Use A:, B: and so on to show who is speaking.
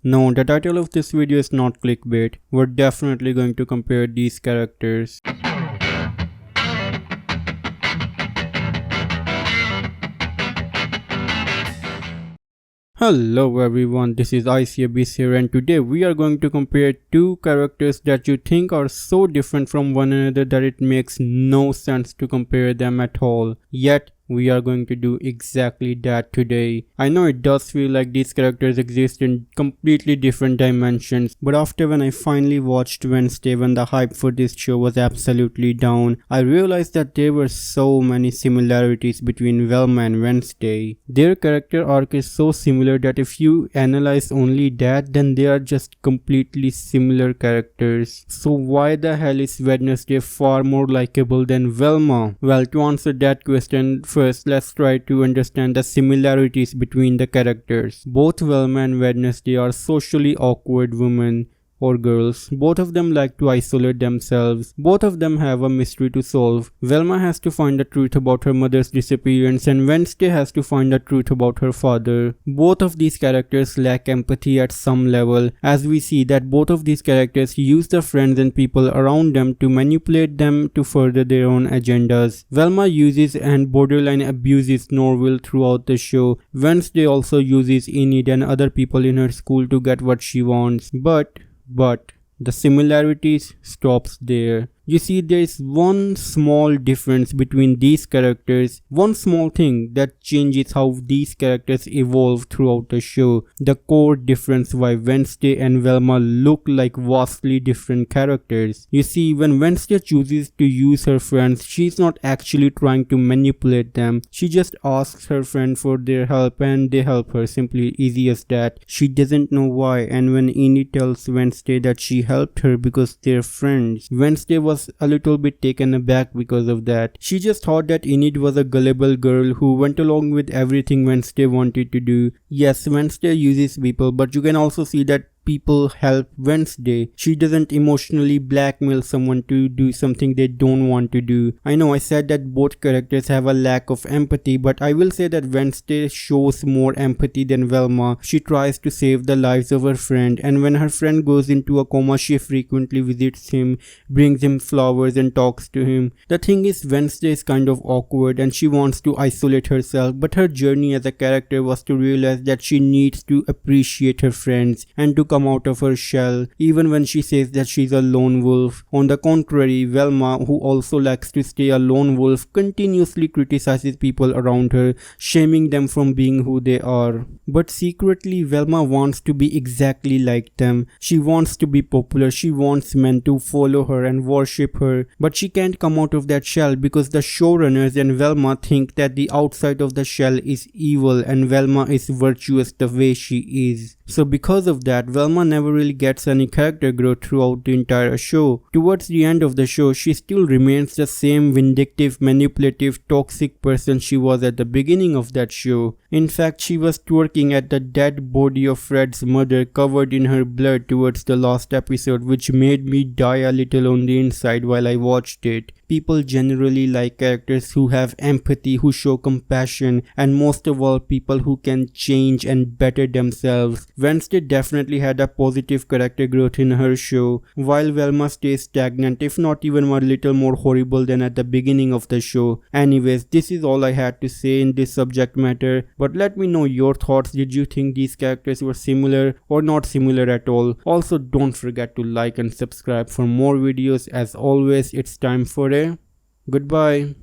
A: No, the title of this video is not clickbait. We're definitely going to compare these characters. Hello everyone, this is ICABs here and today we are going to compare two characters that you think are so different from one another that it makes no sense to compare them at all. Yet, we are going to do exactly that today. I know it does feel like these characters exist in completely different dimensions, but after when I finally watched Wednesday when the hype for this show was absolutely down, I realized that there were so many similarities between Velma and Wednesday. Their character arc is so similar that if you analyze only that, then they are just completely similar characters. So why the hell is Wednesday far more likable than Velma? Well, to answer that question, first, let's try to understand the similarities between the characters. Both Velma and Wednesday are socially awkward women or girls. Both of them like to isolate themselves. Both of them have a mystery to solve. Velma has to find the truth about her mother's disappearance and Wednesday has to find the truth about her father. Both of these characters lack empathy at some level, as we see that both of these characters use the friends and people around them to manipulate them to further their own agendas. Velma uses and borderline abuses Norville throughout the show. Wednesday also uses Enid and other people in her school to get what she wants. But the similarities stops there. You see, there is one small difference between these characters, one small thing that changes how these characters evolve throughout the show. The core difference why Wednesday and Velma look like vastly different characters. You see, when Wednesday chooses to use her friends, she's not actually trying to manipulate them. She just asks her friend for their help and they help her, simply easy as that. She doesn't know why, and when Enid tells Wednesday that she helped her because they're friends, Wednesday was a little bit taken aback because of that. She just thought that Enid was a gullible girl who went along with everything Wednesday wanted to do. Yes, Wednesday uses people, but you can also see that people help Wednesday. She doesn't emotionally blackmail someone to do something they don't want to do. I know I said that both characters have a lack of empathy, but I will say that Wednesday shows more empathy than Velma. She tries to save the lives of her friend, and when her friend goes into a coma, she frequently visits him, brings him flowers and talks to him. The thing is, Wednesday is kind of awkward and she wants to isolate herself, but her journey as a character was to realize that she needs to appreciate her friends and to come out of her shell, even when she says that she's a lone wolf. On the contrary, Velma, who also likes to stay a lone wolf, continuously criticizes people around her, shaming them from being who they are. But secretly, Velma wants to be exactly like them. She wants to be popular, she wants men to follow her and worship her, but she can't come out of that shell because the showrunners and Velma think that the outside of the shell is evil and Velma is virtuous the way she is. So because of that, Velma never really gets any character growth throughout the entire show. Towards the end of the show, she still remains the same vindictive, manipulative, toxic person she was at the beginning of that show. In fact, she was twerking at the dead body of Fred's mother covered in her blood towards the last episode, which made me die a little on the inside while I watched it. People generally like characters who have empathy, who show compassion, and most of all, people who can change and better themselves. Wednesday definitely had a positive character growth in her show, while Velma stays stagnant, if not even a little more horrible than at the beginning of the show. Anyways, this is all I had to say in this subject matter, but let me know your thoughts. Did you think these characters were similar or not similar at all? Also, don't forget to like and subscribe for more videos. As always, it's time for a goodbye.